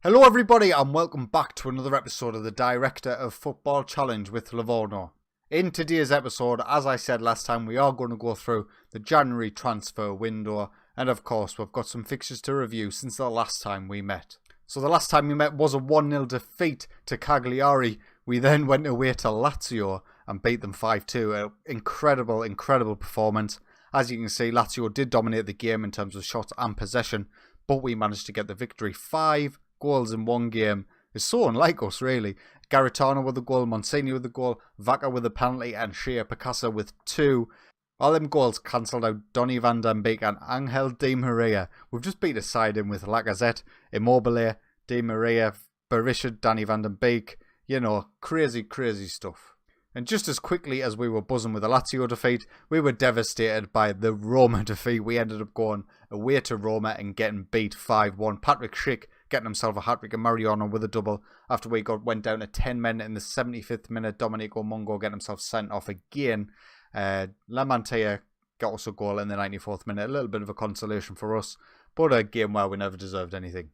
Hello everybody and welcome back to another episode of the Director of Football Challenge with Livorno. In today's episode, as I said last time, we are going to go through the January transfer window, and of course we've got some fixtures to review since the last time we met. So the last time we met was a 1-0 defeat to Cagliari. We then went away to Lazio and beat them 5-2. An incredible performance. As you can see, Lazio did dominate the game in terms of shots and possession, but we managed to get the victory. 5 goals in one game is so unlike us, really. Garitano with a goal, Monsignor with a goal, Vaca with a penalty, and Shea Picasa with 2. All them goals cancelled out Donny van den Beek and Angel Di Maria. We've just beat a side in with Lacazette, Immobile, Di Maria, Berisha, Donny van den Beek. You know, crazy stuff. And just as quickly as we were buzzing with the Lazio defeat, we were devastated by the Roma defeat. We ended up going away to Roma and getting beat 5-1. Patrick Schick getting himself a hat-trick and Mariano with a double after we went down to 10 men in the 75th minute. Domenico Mongo getting himself sent off again. Lamantia got us a goal in the 94th minute. A little bit of a consolation for us, but a game where we never deserved anything.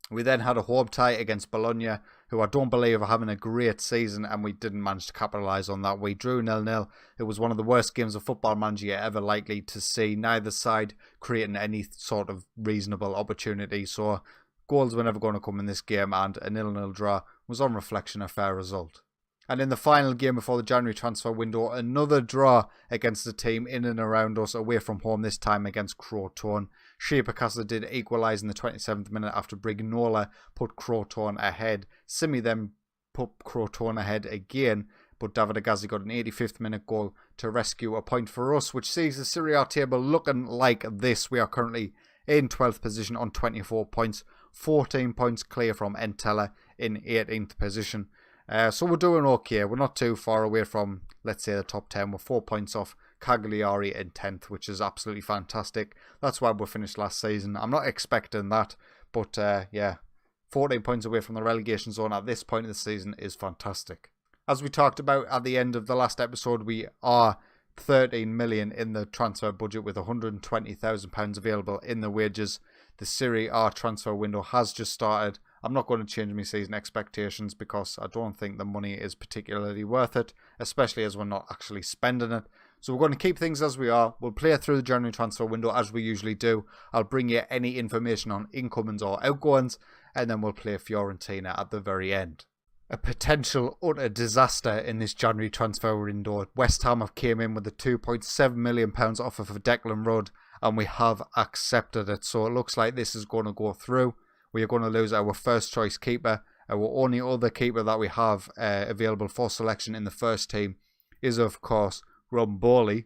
We then had a home tie against Bologna, who I don't believe are having a great season, and we didn't manage to capitalise on that. We drew 0-0. It was one of the worst games of Football Manager you're ever likely to see. Neither side creating any sort of reasonable opportunity, so goals were never going to come in this game, and a 0-0 draw was on reflection a fair result. And in the final game before the January transfer window, another draw against a team in and around us, away from home, this time against Crotone. Shea Picasa did equalise in the 27th minute after Brignola put Crotone ahead. Simi then put Crotone ahead again, but David Agazzi got an 85th minute goal to rescue a point for us, which sees the Serie A table looking like this. We are currently in 12th position on 24 points, 14 points clear from Entella in 18th position. So we're doing okay. We're not too far away from, let's say, the top 10. We're 4 points off Cagliari in 10th, which is absolutely fantastic. That's why we finished last season. I'm not expecting that, but yeah, 14 points away from the relegation zone at this point of the season is fantastic. As we talked about at the end of the last episode, we are 13 million in the transfer budget with £120,000 available in the wages. The Serie A transfer window has just started. I'm not going to change my season expectations because I don't think the money is particularly worth it, especially as we're not actually spending it. So we're going to keep things as we are. We'll play through the January transfer window as we usually do. I'll bring you any information on incomings or outgoings, and then we'll play Fiorentina at the very end. A potential utter disaster in this January transfer window. West Ham have came in with a £2.7 million offer for Declan Rudd, and we have accepted it. So it looks like this is going to go through. We are going to lose our first choice keeper. Our only other keeper that we have available for selection in the first team is, of course, Romboli.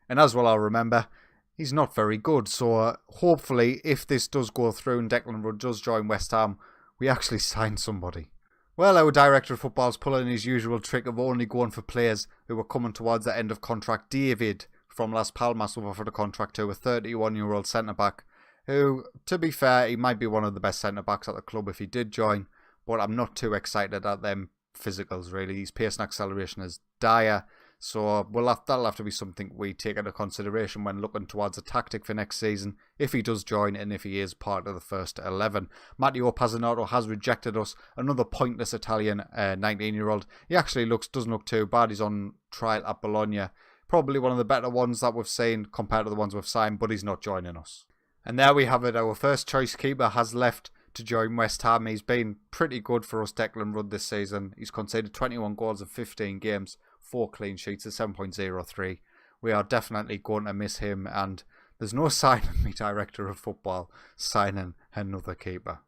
And as well, I'll remember, he's not very good. So hopefully, if this does go through and Declan Rudd does join West Ham, we actually sign somebody. Well, our director of football is pulling his usual trick of only going for players who are coming towards the end of contract. David from Las Palmas will offer the contract to a 31-year-old centre-back who, to be fair, he might be one of the best centre-backs at the club if he did join, but I'm not too excited at them physicals, really. His pace and acceleration is dire, so that'll have to be something we take into consideration when looking towards a tactic for next season, if he does join and if he is part of the first 11. Matteo Pazzanato has rejected us, another pointless Italian 19-year-old. He actually doesn't look too bad. He's on trial at Bologna. Probably one of the better ones that we've seen compared to the ones we've signed, but he's not joining us. And there we have it. Our first choice keeper has left to join West Ham. He's been pretty good for us, Declan Rudd, this season. He's conceded 21 goals in 15 games, 4 clean sheets, a 7.03. We are definitely going to miss him, and there's no sign of me, director of football, signing another keeper.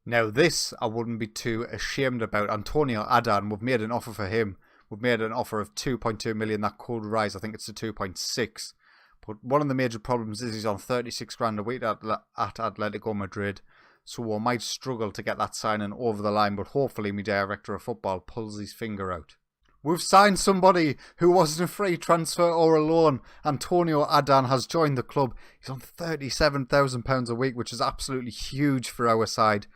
Now this I wouldn't be too ashamed about. Antonio Adan, we've made an offer for him. We've made an offer of 2.2 million. That could rise. I think it's to 2.6. But one of the major problems is he's on 36 grand a week at Atletico Madrid, so we might struggle to get that signing over the line, but hopefully my director of football pulls his finger out. We've signed somebody who wasn't a free transfer or a loan. Antonio Adan has joined the club. He's on £37,000 a week, which is absolutely huge for our side.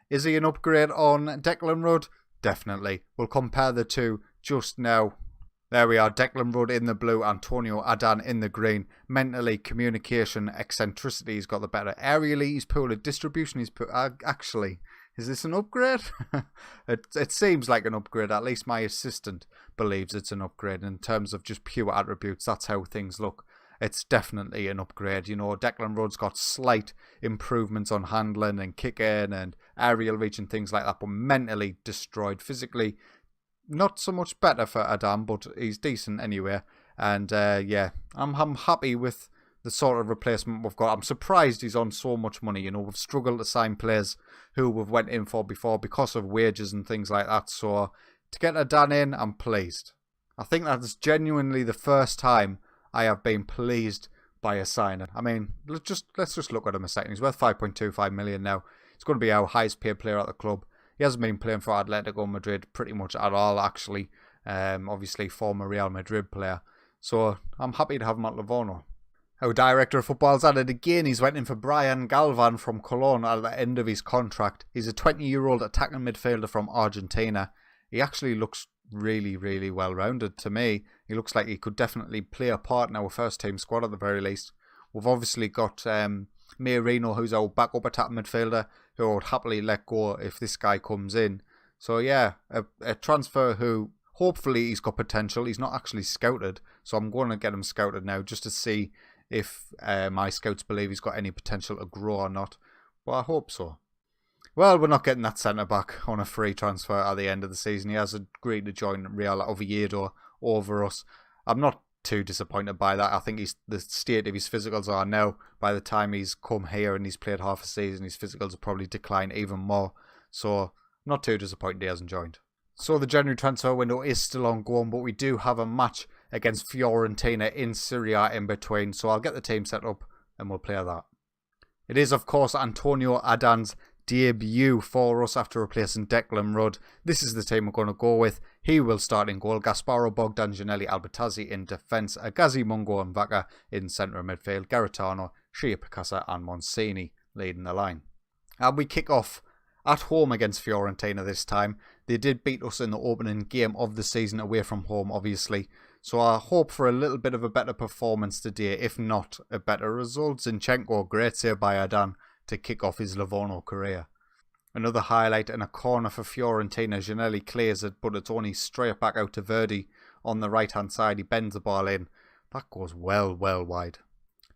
Is he an upgrade on Declan Rudd? Definitely. We'll compare the two just now. There we are, Declan Rudd in the blue, Antonio Adan in the green. Mentally, communication, eccentricity, he's got the better. Aerially, he's poor. Distribution, he's poor. Actually, Is this an upgrade? It seems like an upgrade. At least my assistant believes it's an upgrade in terms of just pure attributes. That's how things look. It's definitely an upgrade. You know, Declan Rudd's got slight improvements on handling and kicking and aerial reach and things like that, but mentally destroyed. Physically, not so much better for Adam, but he's decent anyway. And yeah, I'm happy with the sort of replacement we've got. I'm surprised he's on so much money. You know, we've struggled to sign players who we've went in for before because of wages and things like that. So to get Adan in, I'm pleased. I think that's genuinely the first time I have been pleased by a signing. I mean, let's just look at him a second. He's worth 5.25 million now. He's going to be our highest paid player at the club. He hasn't been playing for Atletico Madrid pretty much at all, actually. Obviously, former Real Madrid player. So I'm happy to have him at Livorno. Our director of football's at it again. He's went in for Brian Galvan from Cologne at the end of his contract. He's a 20-year-old attacking midfielder from Argentina. He actually looks really, really well-rounded to me. He looks like he could definitely play a part in our first-team squad at the very least. We've obviously got Mayorino, who's our backup attacking midfielder, who I would happily let go if this guy comes in. So yeah, a transfer who hopefully he's got potential. He's not actually scouted, so I'm going to get him scouted now just to see if my scouts believe he's got any potential to grow or not. But I hope so. Well, we're not getting that centre-back on a free transfer at the end of the season. He has agreed to join Real Oviedo over us. I'm not too disappointed by that. I think the state of his physicals are now. By the time he's come here and he's played half a season, his physicals will probably decline even more. So, not too disappointed he hasn't joined. So, the January transfer window is still ongoing, but we do have a match against Fiorentina in Serie A in between. So, I'll get the team set up and we'll play that. It is, of course, Antonio Adan's debut for us after replacing Declan Rudd. This is the team we're going to go with. He will start in goal. Gasparo, Bogdan, Gianelli, Albertazzi in defence. Agazi, Mungo and Vaca in centre midfield. Garitano, Shia Picasa and Monsini leading the line. And we kick off at home against Fiorentina this time. They did beat us in the opening game of the season away from home, obviously. So I hope for a little bit of a better performance today, if not a better result. Zinchenko, great save by Adan to kick off his Livorno career. Another highlight and a corner for Fiorentina. Gianelli clears it, but it's only straight back out to Verdi on the right hand side. He bends the ball in. That goes well wide.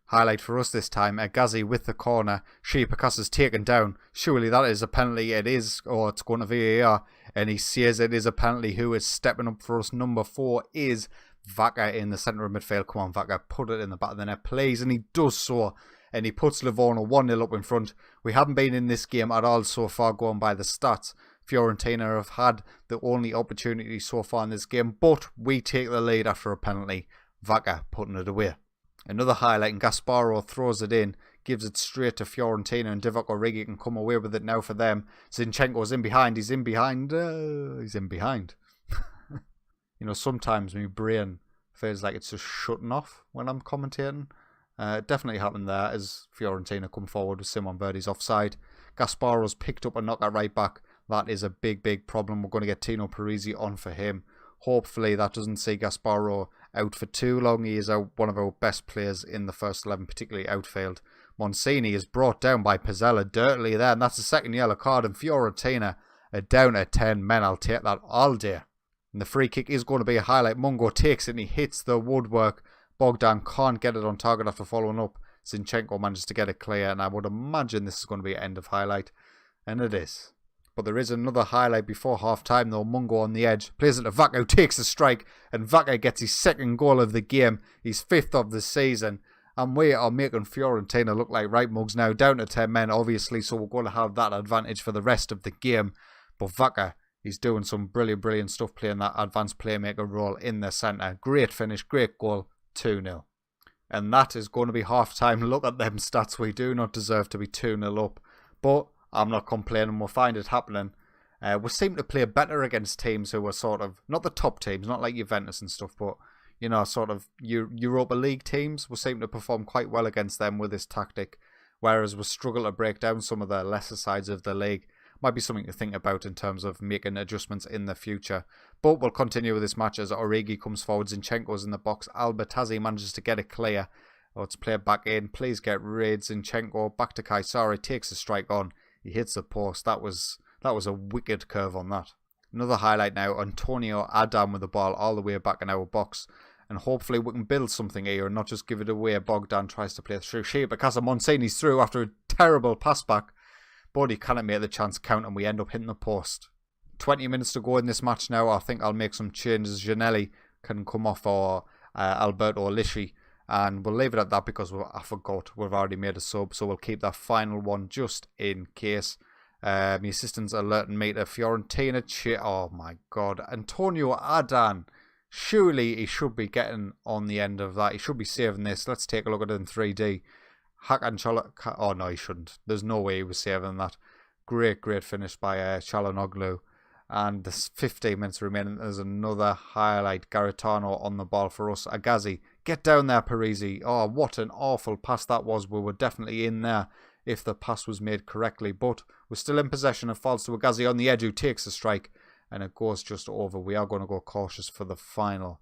Highlight for us this time. Agazi with the corner. Shea Picasa's taken down. Surely that is a penalty. It is, or it's going to VAR. And he says it is a penalty. Who is stepping up for us? Number 4 is Vaca in the centre of midfield. Come on, Vaca, put it in the back of the net, please. And he does so. And he puts Livorno 1-0 up in front. We haven't been in this game at all so far, going by the stats. Fiorentina have had the only opportunity so far in this game, but we take the lead after a penalty. Vaca putting it away. Another highlight, and Gasparo throws it in, gives it straight to Fiorentina, and Divock Origi can come away with it now for them. Zinchenko's in behind. He's in behind. He's in behind. You know, sometimes my brain feels like it's just shutting off when I'm commentating. It definitely happened there as Fiorentina come forward with Simon Verdi's offside. Gasparo's picked up a knock at right back. That is a big problem. We're going to get Tino Parisi on for him. Hopefully that doesn't see Gasparo out for too long. He is one of our best players in the first 11, particularly outfield. Monsini is brought down by Pizzella dirtily there, and that's the second yellow card. And Fiorentina are down at 10 men. I'll take that all day. And the free kick is going to be a highlight. Mungo takes it and he hits the woodwork. Bogdan can't get it on target after following up. Zinchenko manages to get it clear, and I would imagine this is going to be an end of highlight. And it is. But there is another highlight before half-time though. Mungo on the edge. Plays it to Vaca, who takes the strike. And Vaca gets his second goal of the game. His 5th of the season. And we are making Fiorentina look like right mugs now. Down to 10 men, obviously. So we're going to have that advantage for the rest of the game. But Vaca, he's doing some brilliant stuff, playing that advanced playmaker role in the centre. Great finish, great goal. 2-0. And that is going to be half-time. Look at them stats. We do not deserve to be 2-0 up. But I'm not complaining. We'll find it happening. We seem to play better against teams who are sort of, not the top teams, not like Juventus and stuff, but, you know, sort of Europa League teams. We seem to perform quite well against them with this tactic. Whereas we struggle to break down some of the lesser sides of the league. Might be something to think about in terms of making adjustments in the future. But we'll continue with this match as Origi comes forward. Zinchenko's in the box. Albertazzi manages to get it clear. Let's play it back in. Please get rid. Zinchenko back to Kaisari. Takes a strike on. He hits the post. That was That was a wicked curve on that. Another highlight now, Antonio Adam with the ball all the way back in our box. And hopefully we can build something here and not just give it away. Bogdan tries to play through Shea because Monsini's through after a terrible pass back. But he cannot make the chance count and we end up hitting the post. 20 minutes to go in this match now. I think I'll make some changes. Janelli can come off for Alberto Lisci. And we'll leave it at that because I forgot we've already made a sub. So we'll keep that final one just in case. My assistant's alerting me to Fiorentina. Oh my God. Antonio Adan. Surely he should be getting on the end of that. He should be saving this. Let's take a look at it in 3D. Oh no, he shouldn't. There's no way he was saving that. Great finish by Çalhanoğlu. And there's 15 minutes remaining. There's another highlight. Garitano on the ball for us. Agazi, get down there, Parisi. Oh, what an awful pass that was. We were definitely in there if the pass was made correctly. But we're still in possession. It falls to Agazi on the edge who takes the strike. And it goes just over. We are going to go cautious for the final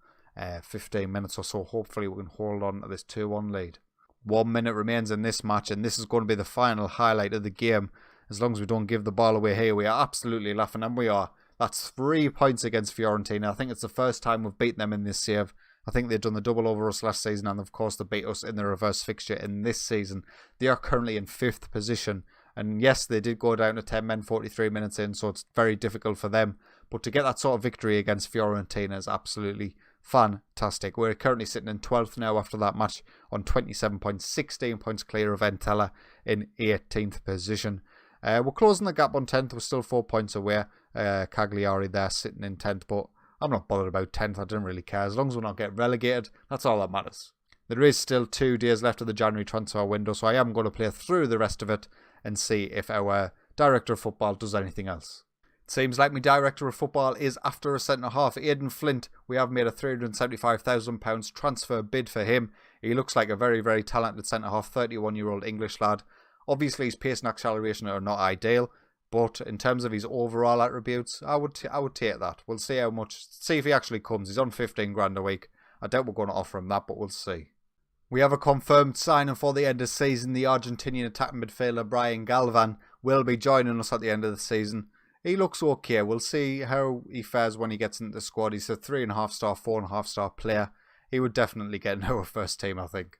15 minutes or so. Hopefully we can hold on to this 2-1 lead. 1 minute remains in this match. And this is going to be the final highlight of the game. As long as we don't give the ball away here, we are absolutely laughing, and we are. That's 3 points against Fiorentina. I think it's the first time we've beaten them in this save. I think they've done the double over us last season, and of course they beat us in the reverse fixture in this season. They are currently in 5th position. And yes, they did go down to 10 men 43 minutes in, so it's very difficult for them. But to get that sort of victory against Fiorentina is absolutely fantastic. We're currently sitting in 12th now after that match on 27 points, 16 points clear of Entella in 18th position. We're closing the gap on 10th. We're still 4 points away. Cagliari there sitting in 10th, but I'm not bothered about 10th. I don't really care. As long as we're not getting relegated, that's all that matters. There is still 2 days left of the January transfer window, so I am going to play through the rest of it and see if our director of football does anything else. It seems like my director of football is after a centre-half. Aidan Flint, we have made a £375,000 transfer bid for him. He looks like a very talented centre-half, 31-year-old English lad. Obviously, his pace and acceleration are not ideal, but in terms of his overall attributes, I would take that. We'll see how much, see if he actually comes. He's on 15 grand a week. I doubt we're going to offer him that, but we'll see. We have a confirmed signing for the end of the season. The Argentinian attacking midfielder Brian Galvan will be joining us at the end of the season. He looks okay. We'll see how he fares when he gets into the squad. He's a 3.5 star, 4.5 star player. He would definitely get into our first team, I think.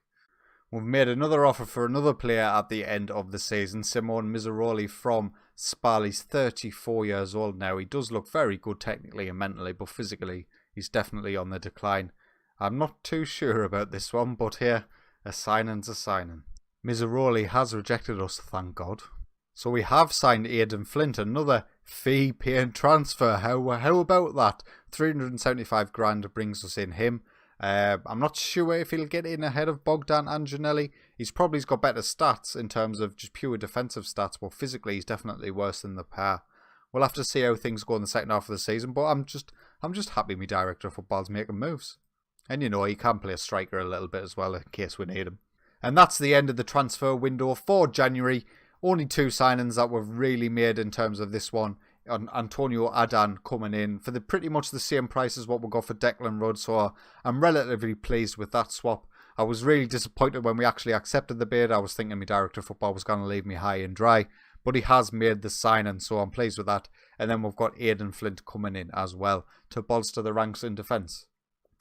We've made another offer for another player at the end of the season. Simone Miseroli from Spal. He's 34 years old now. He does look very good technically and mentally, but physically he's definitely on the decline. I'm not too sure about this one, but here, a signing's a signing. Miseroli has rejected us, thank God. So we have signed Aidan Flint, another fee-paying transfer. How about that? 375 grand brings us in him. I'm not sure if he'll get in ahead of Bogdan Anjanelli. He's probably got better stats in terms of just pure defensive stats, but physically he's definitely worse than the pair. We'll have to see how things go in the second half of the season, but I'm just happy my director of football's making moves. And you know, he can play a striker a little bit as well in case we need him. And that's the end of the transfer window for January. Only 2 signings that we've really made in terms of this one. Antonio Adan coming in for pretty much the same price as what we got for Declan Rudd. So I'm relatively pleased with that swap. I was really disappointed when we actually accepted the bid. I was thinking my director of football was going to leave me high and dry. But he has made the signing, so I'm pleased with that. And then we've got Aidan Flint coming in as well to bolster the ranks in defence.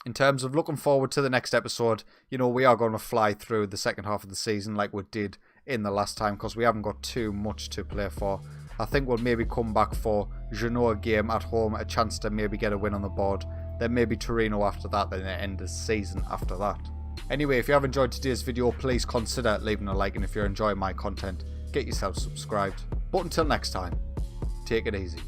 In terms of looking forward to the next episode, you know, we are going to fly through the second half of the season like we did in the last time because we haven't got too much to play for. I think we'll maybe come back for Genoa game at home, a chance to maybe get a win on the board. Then maybe Torino after that, then the end of the season after that. Anyway, if you have enjoyed today's video, please consider leaving a like, and if you're enjoying my content, get yourself subscribed. But until next time, take it easy.